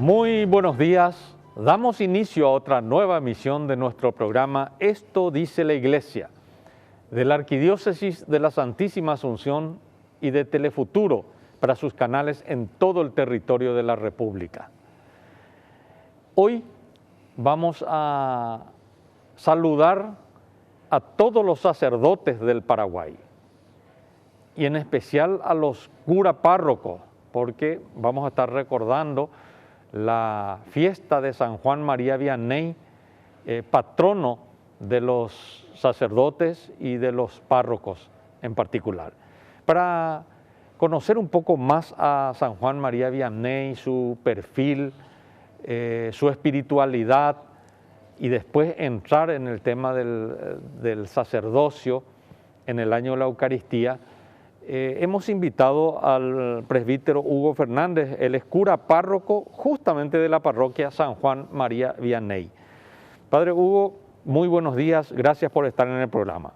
Muy buenos días. Damos inicio a otra nueva emisión de nuestro programa Esto dice la Iglesia, de la Arquidiócesis de la Santísima Asunción y de Telefuturo para sus canales en todo el territorio de la República. Hoy vamos a saludar a todos los sacerdotes del Paraguay y en especial a los cura párrocos, porque vamos a estar recordando la fiesta de San Juan María Vianney, patrono de los sacerdotes y de los párrocos en particular. Para conocer un poco más a San Juan María Vianney, su perfil, su espiritualidad, y después entrar en el tema del sacerdocio en el año de la Eucaristía, hemos invitado al presbítero Hugo Fernández. Él es cura párroco justamente de la parroquia San Juan María Vianney. Padre Hugo, muy buenos días, gracias por estar en el programa.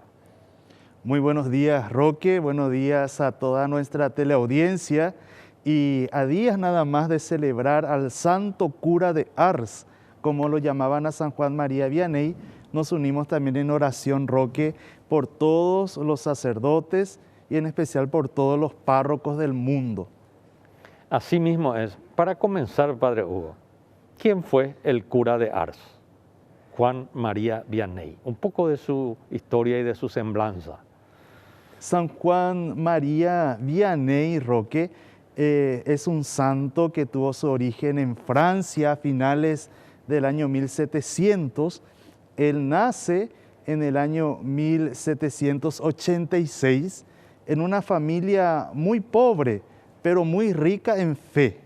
Muy buenos días, Roque, buenos días a toda nuestra teleaudiencia y a días nada más de celebrar al santo cura de Ars, como lo llamaban a San Juan María Vianney, nos unimos también en oración, Roque, por todos los sacerdotes y en especial por todos los párrocos del mundo. Así mismo es. Para comenzar, Padre Hugo, ¿quién fue el cura de Ars? Juan María Vianney. Un poco de su historia y de su semblanza. San Juan María Vianney, Roque, es un santo que tuvo su origen en Francia a finales del año 1700. Él nace en el año 1786 en una familia muy pobre, pero muy rica en fe,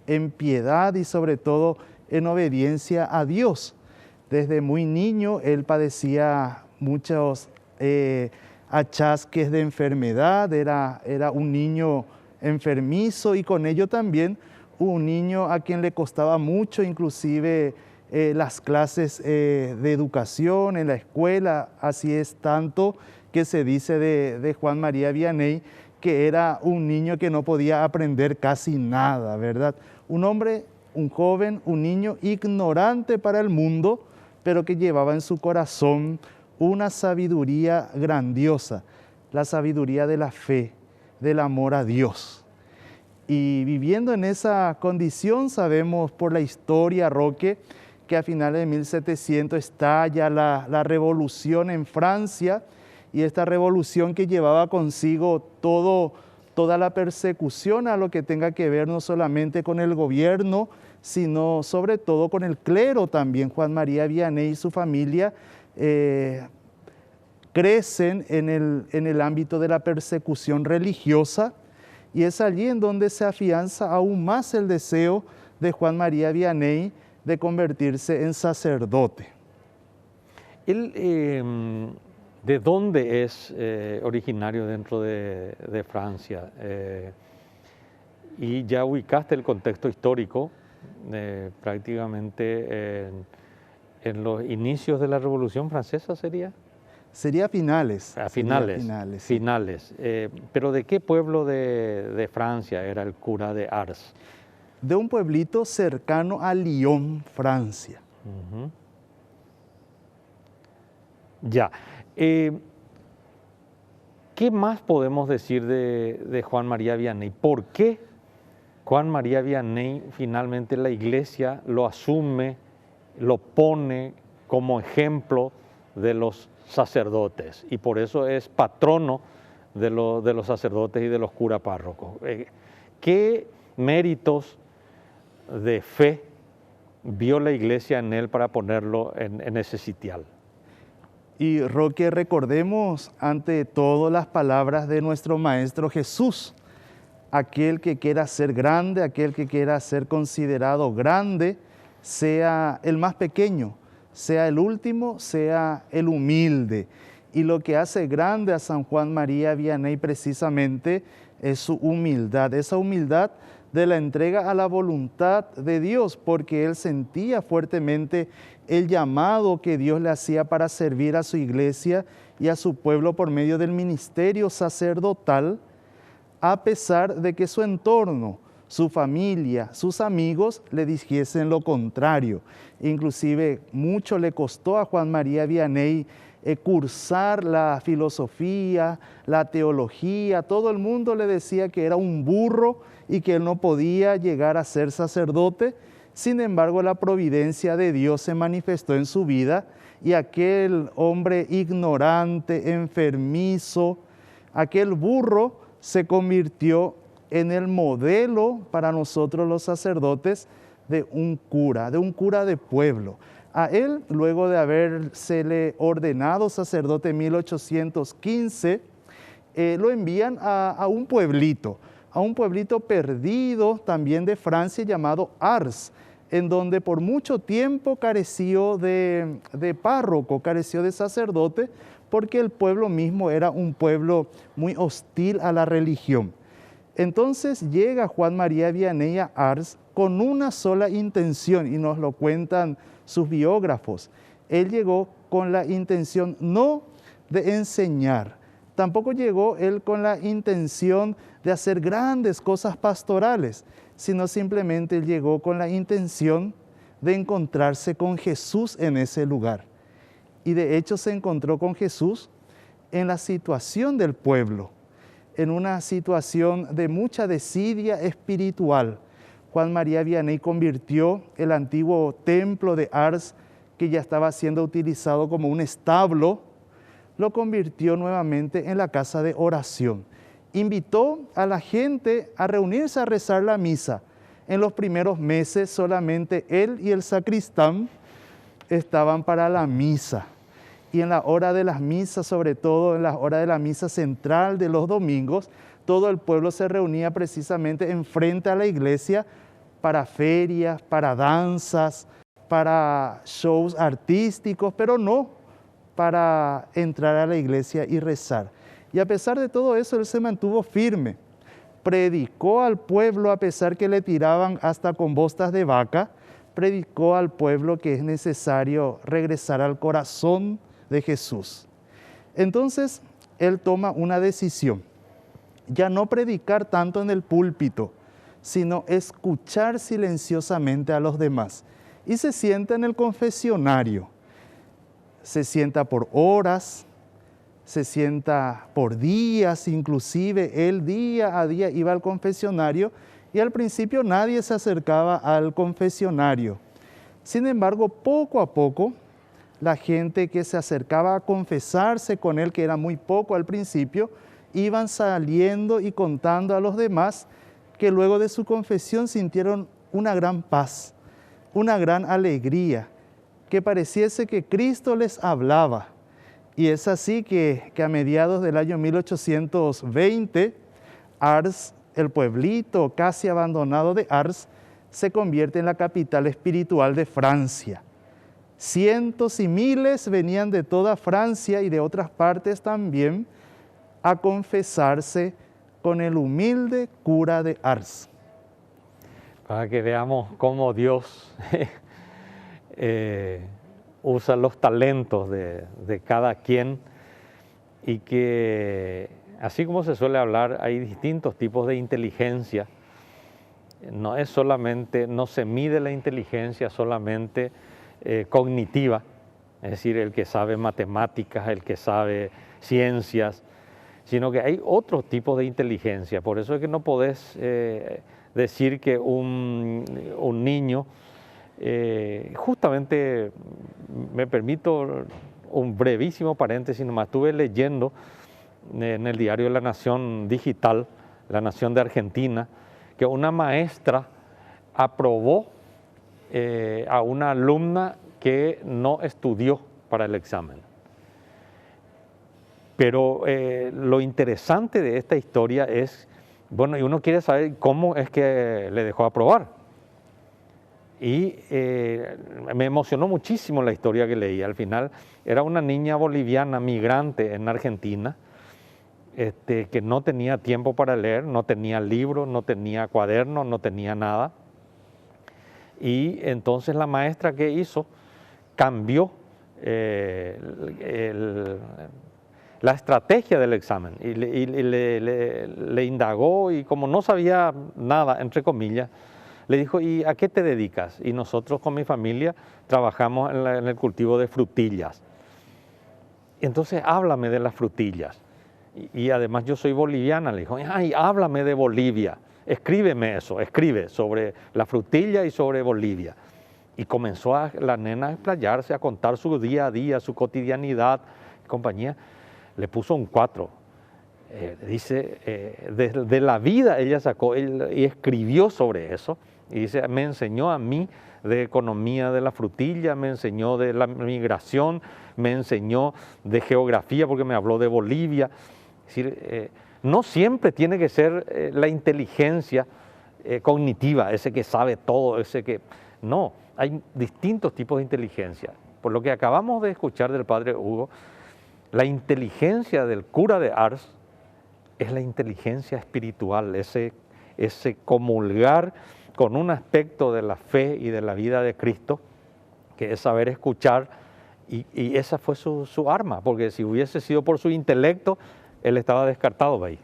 en piedad y sobre todo en obediencia a Dios. Desde muy niño él padecía muchos achaques de enfermedad, era un niño enfermizo y con ello también un niño a quien le costaba mucho inclusive las clases de educación en la escuela. Así es tanto que se dice de Juan María Vianney que era un niño que no podía aprender casi nada, ¿verdad? Un hombre, un joven, un niño ignorante para el mundo, pero que llevaba en su corazón una sabiduría grandiosa, la sabiduría de la fe, del amor a Dios. Y viviendo en esa condición, sabemos por la historia, Roque, que a finales de 1700 estalla la revolución en Francia, y esta revolución que llevaba consigo toda la persecución a lo que tenga que ver no solamente con el gobierno, sino sobre todo con el clero también. Juan María Vianney y su familia crecen en el ámbito de la persecución religiosa, y es allí en donde se afianza aún más el deseo de Juan María Vianney de convertirse en sacerdote. Él, ¿de dónde es originario dentro de Francia? Y ya ubicaste el contexto histórico, prácticamente en los inicios de la Revolución Francesa, ¿sería? Sería finales. A finales. Sí. Finales. ¿Pero de qué pueblo de Francia era el cura de Ars? De un pueblito cercano a Lyon, Francia. Uh-huh. Ya. ¿Qué más podemos decir de Juan María Vianney? ¿Por qué Juan María Vianney finalmente la Iglesia lo asume, lo pone como ejemplo de los sacerdotes? Y por eso es patrono de los sacerdotes y de los cura párrocos. ¿Qué méritos de fe vio la Iglesia en él para ponerlo en ese sitial? Y Roque, recordemos ante todo las palabras de nuestro Maestro Jesús: aquel que quiera ser grande, aquel que quiera ser considerado grande, sea el más pequeño, sea el último, sea el humilde. Y lo que hace grande a San Juan María Vianney precisamente es su humildad, esa humildad de la entrega a la voluntad de Dios, porque él sentía fuertemente el llamado que Dios le hacía para servir a su iglesia y a su pueblo por medio del ministerio sacerdotal, a pesar de que su entorno, su familia, sus amigos le dijesen lo contrario. Inclusive mucho le costó a Juan María Vianney cursar la filosofía, la teología. Todo el mundo le decía que era un burro y que él no podía llegar a ser sacerdote. Sin embargo, la providencia de Dios se manifestó en su vida y aquel hombre ignorante, enfermizo, aquel burro se convirtió en el modelo para nosotros los sacerdotes de un cura de pueblo. A él, luego de habérsele ordenado sacerdote en 1815, lo envían a un pueblito perdido también de Francia llamado Ars, en donde por mucho tiempo careció de párroco, careció de sacerdote, porque el pueblo mismo era un pueblo muy hostil a la religión. Entonces llega Juan María Vianney a Ars con una sola intención, y nos lo cuentan sus biógrafos. Él llegó con la intención no de enseñar, tampoco llegó él con la intención de hacer grandes cosas pastorales, sino simplemente él llegó con la intención de encontrarse con Jesús en ese lugar. Y de hecho se encontró con Jesús en la situación del pueblo, en una situación de mucha desidia espiritual. Juan María Vianney convirtió el antiguo templo de Ars, que ya estaba siendo utilizado como un establo, lo convirtió nuevamente en la casa de oración. Invitó a la gente a reunirse a rezar la misa. En los primeros meses solamente él y el sacristán estaban para la misa. Y en la hora de las misas, sobre todo en la hora de la misa central de los domingos, todo el pueblo se reunía precisamente enfrente a la iglesia para ferias, para danzas, para shows artísticos, pero no para entrar a la iglesia y rezar. Y a pesar de todo eso, él se mantuvo firme. Predicó al pueblo a pesar que le tiraban hasta con bostas de vaca, predicó al pueblo que es necesario regresar al corazón de Jesús. Entonces, él toma una decisión, ya no predicar tanto en el púlpito, sino escuchar silenciosamente a los demás. Y se sienta en el confesionario, se sienta por horas, se sienta por días, inclusive él día a día iba al confesionario y al principio nadie se acercaba al confesionario. Sin embargo, poco a poco, la gente que se acercaba a confesarse con él, que era muy poco al principio, iban saliendo y contando a los demás que luego de su confesión sintieron una gran paz, una gran alegría, que pareciese que Cristo les hablaba. Y es así que a mediados del año 1820, Ars, el pueblito casi abandonado de Ars, se convierte en la capital espiritual de Francia. Cientos y miles venían de toda Francia y de otras partes también a confesarse con el humilde cura de Ars. Para que veamos cómo Dios usa los talentos de cada quien y que, así como se suele hablar, hay distintos tipos de inteligencia. No es solamente, no se mide la inteligencia solamente cognitiva, es decir, el que sabe matemáticas, el que sabe ciencias, sino que hay otro tipo de inteligencia. Por eso es que no podés decir que un niño, justamente me permito un brevísimo paréntesis, nomás estuve leyendo en el diario La Nación Digital, La Nación de Argentina, que una maestra aprobó a una alumna que no estudió para el examen. Pero lo interesante de esta historia es, bueno, y uno quiere saber cómo es que le dejó aprobar. Y me emocionó muchísimo la historia que leí. Al final era una niña boliviana migrante en Argentina, que no tenía tiempo para leer, no tenía libros, no tenía cuadernos, no tenía nada. Y entonces la maestra, ¿qué hizo? Cambió la estrategia del examen y le indagó, y como no sabía nada, entre comillas, le dijo, ¿y a qué te dedicas? Y nosotros con mi familia trabajamos en el cultivo de frutillas. Entonces háblame de las frutillas. Y además yo soy boliviana, le dijo, ay, háblame de Bolivia, escríbeme eso, escribe sobre la frutilla y sobre Bolivia. Y comenzó la nena a explayarse, a contar su día a día, su cotidianidad, compañía. Le puso un 4. Dice, de la vida ella sacó y escribió sobre eso. Y dice, me enseñó a mí de economía de la frutilla, me enseñó de la migración, me enseñó de geografía porque me habló de Bolivia. Es decir, no siempre tiene que ser la inteligencia cognitiva, ese que sabe todo, ese que... No, hay distintos tipos de inteligencia. Por lo que acabamos de escuchar del padre Hugo, la inteligencia del cura de Ars es la inteligencia espiritual, ese comulgar con un aspecto de la fe y de la vida de Cristo, que es saber escuchar, y esa fue su arma, porque si hubiese sido por su intelecto, él estaba descartado de ahí.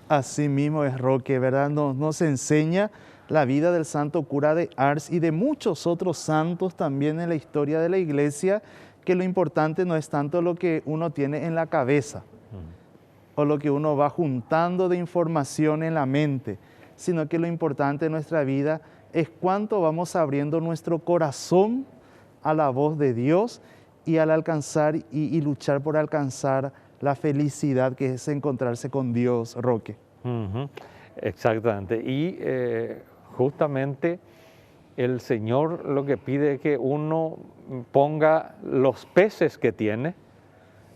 Así mismo es, Roque, ¿verdad? Nos enseña la vida del santo cura de Ars y de muchos otros santos también en la historia de la iglesia, que lo importante no es tanto lo que uno tiene en la cabeza o lo que uno va juntando de información en la mente, sino que lo importante en nuestra vida es cuánto vamos abriendo nuestro corazón a la voz de Dios y al alcanzar y luchar por alcanzar la felicidad que es encontrarse con Dios, Roque. Exactamente. Y justamente el Señor lo que pide es que uno ponga los peces que tiene,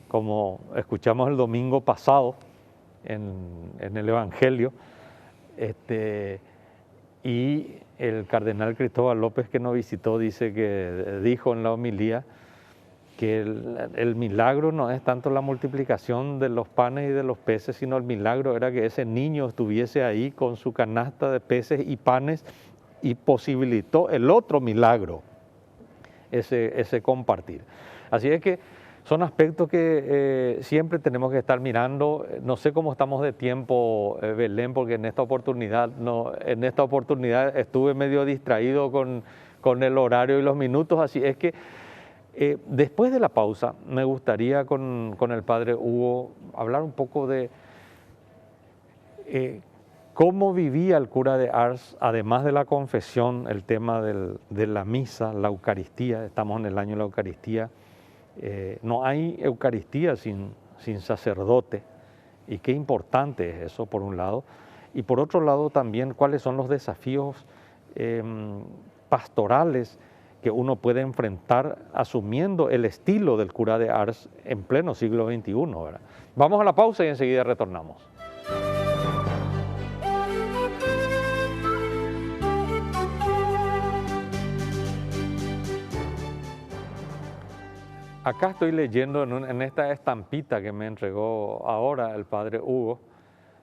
como escuchamos el domingo pasado en el Evangelio, y el cardenal Cristóbal López, que nos visitó, dijo en la homilía que el milagro no es tanto la multiplicación de los panes y de los peces, sino el milagro era que ese niño estuviese ahí con su canasta de peces y panes y posibilitó el otro milagro, ese compartir. Así es que son aspectos que siempre tenemos que estar mirando. No sé cómo estamos de tiempo, Belén, porque en esta oportunidad estuve medio distraído con el horario y los minutos, así es que después de la pausa me gustaría con el padre Hugo hablar un poco de cómo vivía el cura de Ars, además de la confesión, el tema de la misa, la Eucaristía. Estamos en el año de la Eucaristía. No hay Eucaristía sin sacerdote, y qué importante es eso, por un lado. Y por otro lado también, cuáles son los desafíos pastorales que uno puede enfrentar asumiendo el estilo del cura de Ars en pleno siglo XXI, ¿verdad? Vamos a la pausa y enseguida retornamos. Acá estoy leyendo en esta estampita que me entregó ahora el padre Hugo,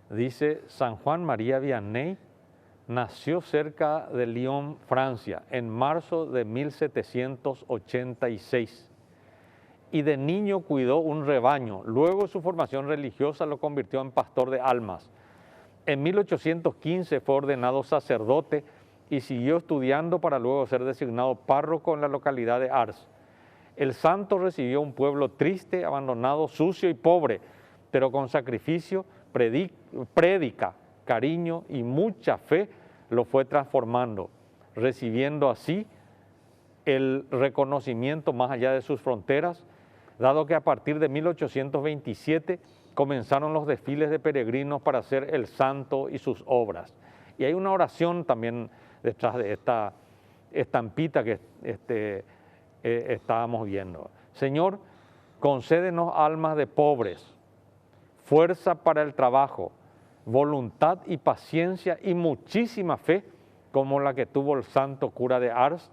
dice: San Juan María Vianney nació cerca de Lyon, Francia, en marzo de 1786, y de niño cuidó un rebaño. Luego su formación religiosa lo convirtió en pastor de almas. En 1815 fue ordenado sacerdote y siguió estudiando para luego ser designado párroco en la localidad de Ars. El santo recibió un pueblo triste, abandonado, sucio y pobre, pero con sacrificio, prédica, cariño y mucha fe lo fue transformando, recibiendo así el reconocimiento más allá de sus fronteras, dado que a partir de 1827 comenzaron los desfiles de peregrinos para hacer el santo y sus obras. Y hay una oración también detrás de esta estampita que estábamos viendo. Señor, concédenos almas de pobres, fuerza para el trabajo, voluntad y paciencia y muchísima fe como la que tuvo el santo cura de Ars,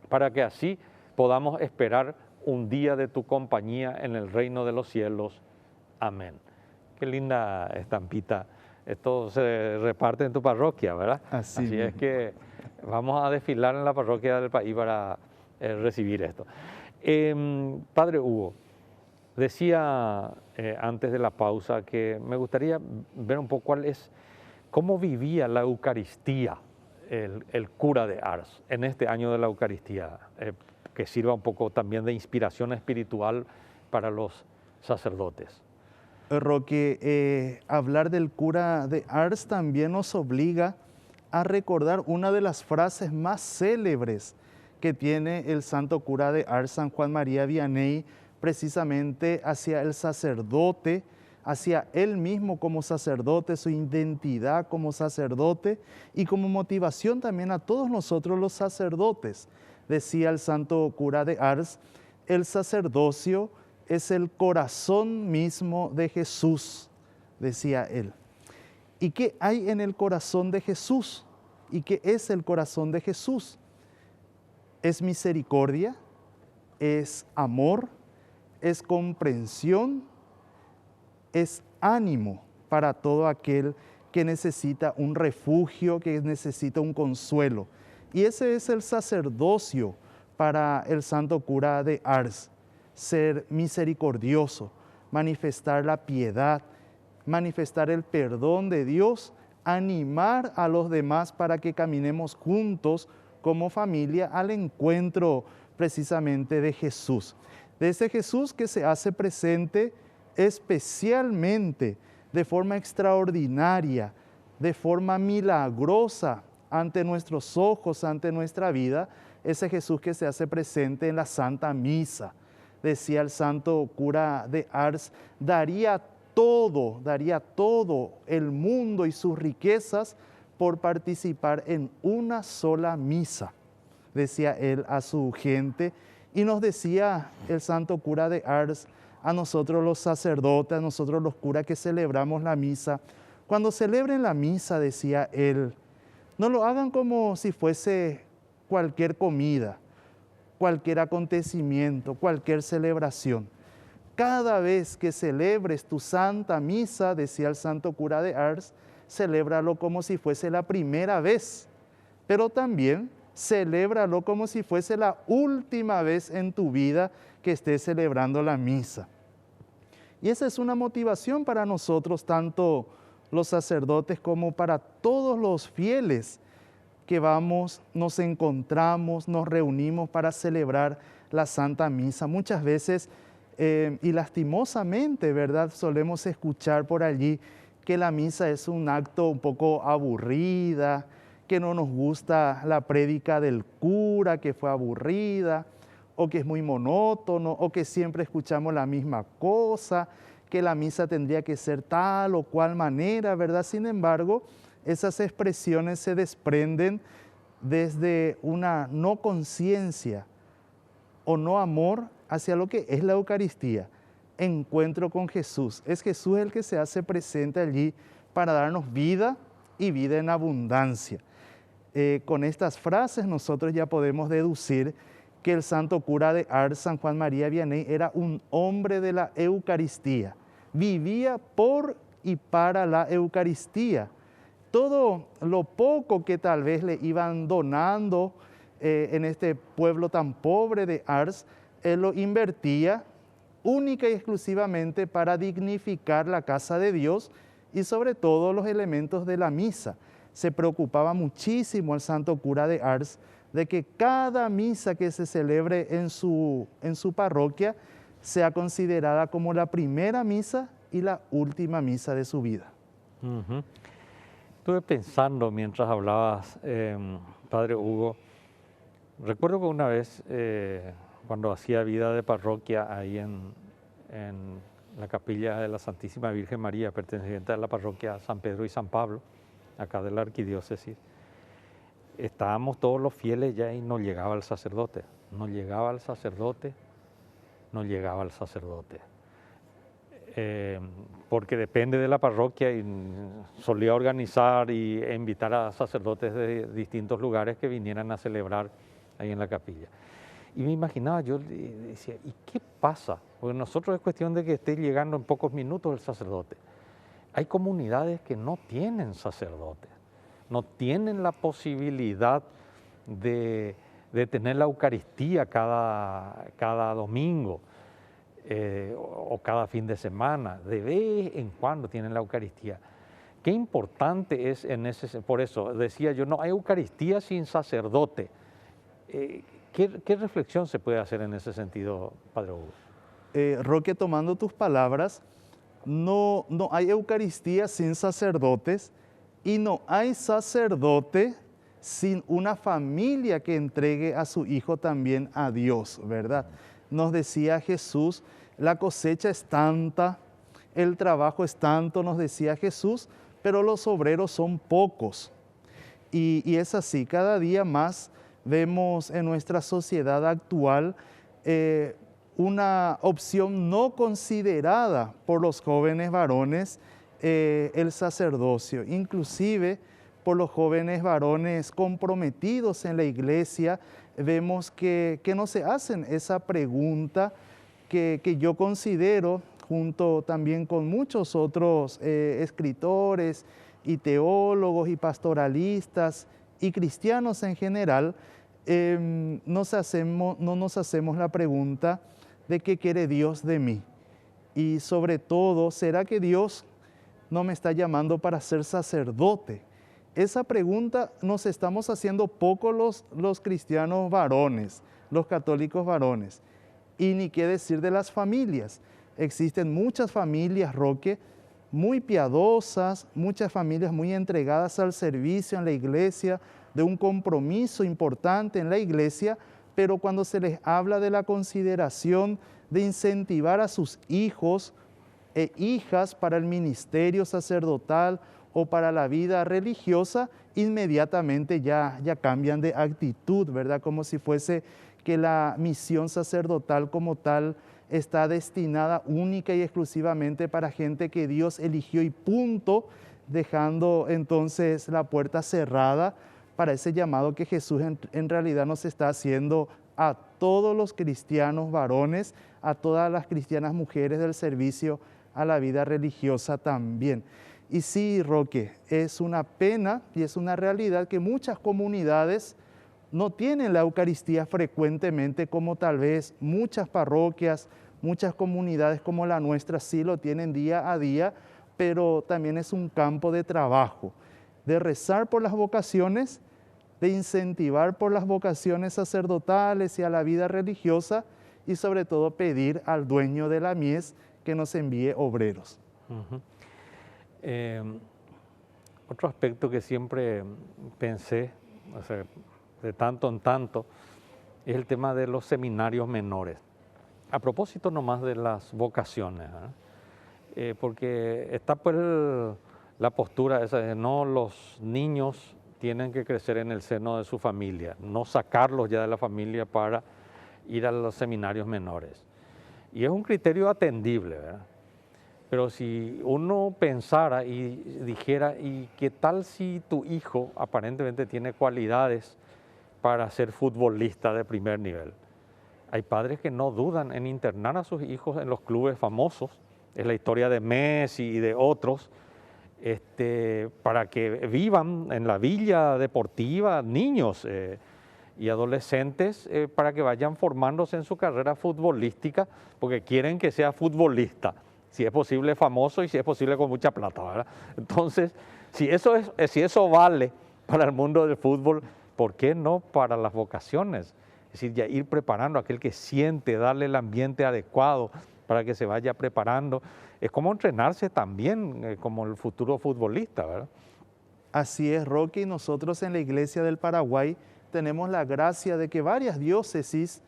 para que así podamos esperar un día de tu compañía en el reino de los cielos. Amén. Qué linda estampita. Esto se reparte en tu parroquia, ¿verdad? Así es que vamos a desfilar en la parroquia del país para recibir esto. Padre Hugo, decía antes de la pausa, que me gustaría ver un poco cómo vivía la Eucaristía el cura de Ars en este año de la Eucaristía, que sirva un poco también de inspiración espiritual para los sacerdotes. Roque, hablar del cura de Ars también nos obliga a recordar una de las frases más célebres que tiene el santo cura de Ars, San Juan María Vianney, precisamente hacia el sacerdote, hacia él mismo como sacerdote, su identidad como sacerdote y como motivación también a todos nosotros los sacerdotes. Decía el santo cura de Ars, el sacerdocio es el corazón mismo de Jesús, decía él. ¿Y qué hay en el corazón de Jesús? ¿Y qué es el corazón de Jesús? Es misericordia, es amor, es comprensión, es ánimo para todo aquel que necesita un refugio, que necesita un consuelo. Y ese es el sacerdocio para el santo cura de Ars, ser misericordioso, manifestar la piedad, manifestar el perdón de Dios, animar a los demás para que caminemos juntos como familia al encuentro precisamente de Jesús. De ese Jesús que se hace presente especialmente, de forma extraordinaria, de forma milagrosa ante nuestros ojos, ante nuestra vida, ese Jesús que se hace presente en la Santa Misa. Decía el santo cura de Ars, daría todo el mundo y sus riquezas por participar en una sola misa, decía él a su gente. Y nos decía el santo cura de Ars, a nosotros los sacerdotes, a nosotros los curas que celebramos la misa, cuando celebren la misa, decía él, no lo hagan como si fuese cualquier comida, cualquier acontecimiento, cualquier celebración. Cada vez que celebres tu santa misa, decía el santo cura de Ars, celébralo como si fuese la primera vez, pero también celébralo como si fuese la última vez en tu vida que estés celebrando la misa. Y esa es una motivación para nosotros, tanto los sacerdotes como para todos los fieles que vamos, nos encontramos, nos reunimos para celebrar la Santa Misa. Muchas veces, y lastimosamente, ¿verdad?, solemos escuchar por allí que la misa es un acto un poco aburrida, que no nos gusta la prédica del cura, que fue aburrida, o que es muy monótono, o que siempre escuchamos la misma cosa, que la misa tendría que ser tal o cual manera, ¿verdad? Sin embargo, esas expresiones se desprenden desde una no conciencia o no amor hacia lo que es la Eucaristía, encuentro con Jesús. Es Jesús el que se hace presente allí para darnos vida y vida en abundancia. Con estas frases nosotros ya podemos deducir que el santo cura de Ars, San Juan María Vianney, era un hombre de la Eucaristía. Vivía por y para la Eucaristía. Todo lo poco que tal vez le iban donando en este pueblo tan pobre de Ars, él lo invertía única y exclusivamente para dignificar la casa de Dios y sobre todo los elementos de la misa. Se preocupaba muchísimo el santo cura de Ars de que cada misa que se celebre en su parroquia sea considerada como la primera misa y la última misa de su vida. Uh-huh. Estuve pensando mientras hablabas, Padre Hugo, recuerdo que una vez cuando hacía vida de parroquia ahí en la capilla de la Santísima Virgen María, perteneciente a la parroquia San Pedro y San Pablo, acá de la arquidiócesis, estábamos todos los fieles ya y no llegaba el sacerdote, porque depende de la parroquia y solía organizar e invitar a sacerdotes de distintos lugares que vinieran a celebrar ahí en la capilla. Y me imaginaba, yo decía, ¿y qué pasa? Porque nosotros es cuestión de que esté llegando en pocos minutos el sacerdote. Hay comunidades que no tienen sacerdotes, no tienen la posibilidad de tener la Eucaristía cada domingo. o cada fin de semana, de vez en cuando tienen la Eucaristía. Qué importante es por eso decía yo, no hay Eucaristía sin sacerdote. ¿Qué reflexión se puede hacer en ese sentido, Padre Hugo? Roque, tomando tus palabras, no hay Eucaristía sin sacerdotes y no hay sacerdote sin una familia que entregue a su hijo también a Dios, ¿verdad? Nos decía Jesús, la cosecha es tanta, el trabajo es tanto, nos decía Jesús, pero los obreros son pocos. Y es así, cada día más vemos en nuestra sociedad actual una opción no considerada por los jóvenes varones, el sacerdocio, inclusive por los jóvenes varones comprometidos en la iglesia, vemos que no se hacen esa pregunta que yo considero, junto también con muchos otros escritores y teólogos y pastoralistas y cristianos en general, no nos hacemos la pregunta de qué quiere Dios de mí. Y sobre todo, ¿será que Dios no me está llamando para ser sacerdote? Esa pregunta nos estamos haciendo poco los cristianos varones, los católicos varones. Y ni qué decir de las familias. Existen muchas familias, Roque, muy piadosas, muchas familias muy entregadas al servicio en la iglesia, de un compromiso importante en la iglesia, pero cuando se les habla de la consideración de incentivar a sus hijos e hijas para el ministerio sacerdotal o para la vida religiosa, inmediatamente ya cambian de actitud, ¿verdad? Como si fuese que la misión sacerdotal como tal está destinada única y exclusivamente para gente que Dios eligió y punto, dejando entonces la puerta cerrada para ese llamado que Jesús en realidad nos está haciendo a todos los cristianos varones, a todas las cristianas mujeres del servicio a la vida religiosa también. Y sí, Roque, es una pena y es una realidad que muchas comunidades no tienen la Eucaristía frecuentemente, como tal vez muchas parroquias, muchas comunidades como la nuestra sí lo tienen día a día, pero también es un campo de trabajo, de rezar por las vocaciones, de incentivar por las vocaciones sacerdotales y a la vida religiosa, y sobre todo pedir al dueño de la mies que nos envíe obreros. Otro aspecto que siempre pensé, o sea, de tanto en tanto, es el tema de los seminarios menores. A propósito nomás de las vocaciones, porque está pues la postura esa de no, los niños tienen que crecer en el seno de su familia, no sacarlos ya de la familia para ir a los seminarios menores. Y es un criterio atendible, ¿verdad? Pero si uno pensara y dijera, ¿y qué tal si tu hijo aparentemente tiene cualidades para ser futbolista de primer nivel? Hay padres que no dudan en internar a sus hijos en los clubes famosos, es la historia de Messi y de otros, para que vivan en la villa deportiva niños y adolescentes, para que vayan formándose en su carrera futbolística, porque quieren que sea futbolista, si es posible famoso y si es posible con mucha plata, ¿verdad? Entonces, si eso vale para el mundo del fútbol, ¿por qué no para las vocaciones? Es decir, ya ir preparando a aquel que siente, darle el ambiente adecuado para que se vaya preparando. Es como entrenarse también como el futuro futbolista, ¿verdad? Así es, Roque, y nosotros en la Iglesia del Paraguay tenemos la gracia de que varias diócesis,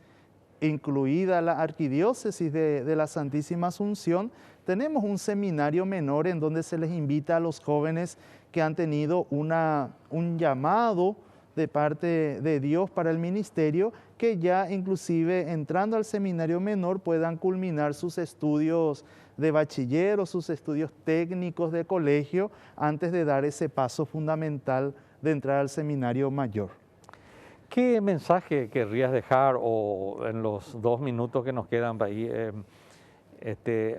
incluida la arquidiócesis de la Santísima Asunción, tenemos un seminario menor en donde se les invita a los jóvenes que han tenido un llamado de parte de Dios para el ministerio, que ya inclusive entrando al seminario menor puedan culminar sus estudios de bachiller o sus estudios técnicos de colegio antes de dar ese paso fundamental de entrar al seminario mayor. ¿Qué mensaje querrías dejar o en los 2 minutos que nos quedan ahí,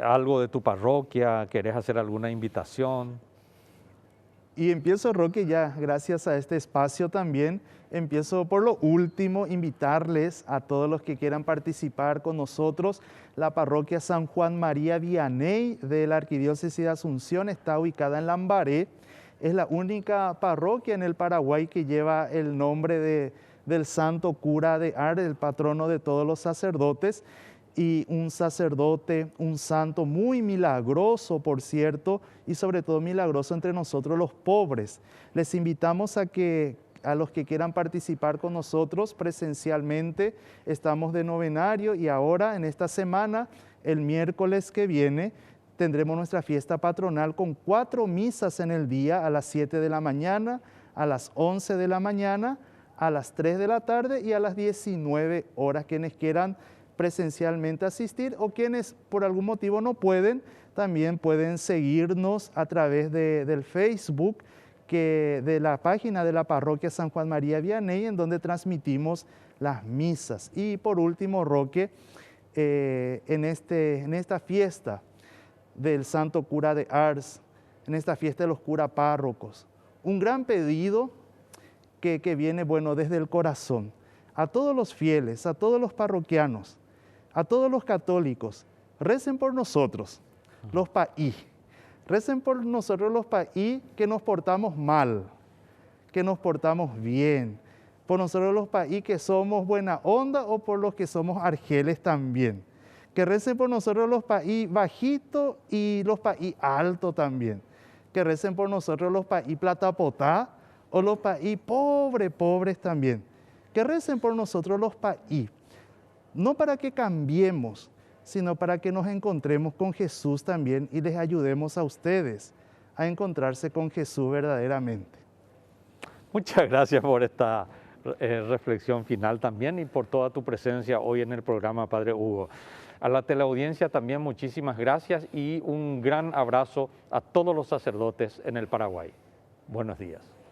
algo de tu parroquia? ¿Querés hacer alguna invitación? Y empiezo, Roque, ya gracias a este espacio también, empiezo por lo último, invitarles a todos los que quieran participar con nosotros. La parroquia San Juan María Vianney de la Arquidiócesis de Asunción está ubicada en Lambaré. Es la única parroquia en el Paraguay que lleva el nombre del santo cura de Ars, el patrono de todos los sacerdotes, y un sacerdote, un santo muy milagroso, por cierto, y sobre todo milagroso entre nosotros los pobres. Les invitamos a los que quieran participar con nosotros presencialmente, estamos de novenario y ahora en esta semana, el miércoles que viene, tendremos nuestra fiesta patronal con 4 misas en el día, a las 7 de la mañana, a las 11 de la mañana, a las 3 de la tarde y a las 19 horas. Quienes quieran presencialmente asistir o quienes por algún motivo no pueden, también pueden seguirnos a través del Facebook de la página de la parroquia San Juan María Vianney, en donde transmitimos las misas. Y por último, Roque, en esta fiesta del santo cura de Ars, en esta fiesta de los cura párrocos, un gran pedido que viene, bueno, desde el corazón, a todos los fieles, a todos los parroquianos, a todos los católicos, recen por nosotros, los paí. Recen por nosotros los paí que nos portamos mal, que nos portamos bien. Por nosotros los paí que somos buena onda o por los que somos argeles también. Que recen por nosotros los paí bajito y los paí alto también. Que recen por nosotros los paí platapotá o los paí pobres también. Que recen por nosotros los paí. No para que cambiemos, sino para que nos encontremos con Jesús también y les ayudemos a ustedes a encontrarse con Jesús verdaderamente. Muchas gracias por esta reflexión final también y por toda tu presencia hoy en el programa, Padre Hugo. A la teleaudiencia también muchísimas gracias y un gran abrazo a todos los sacerdotes en el Paraguay. Buenos días.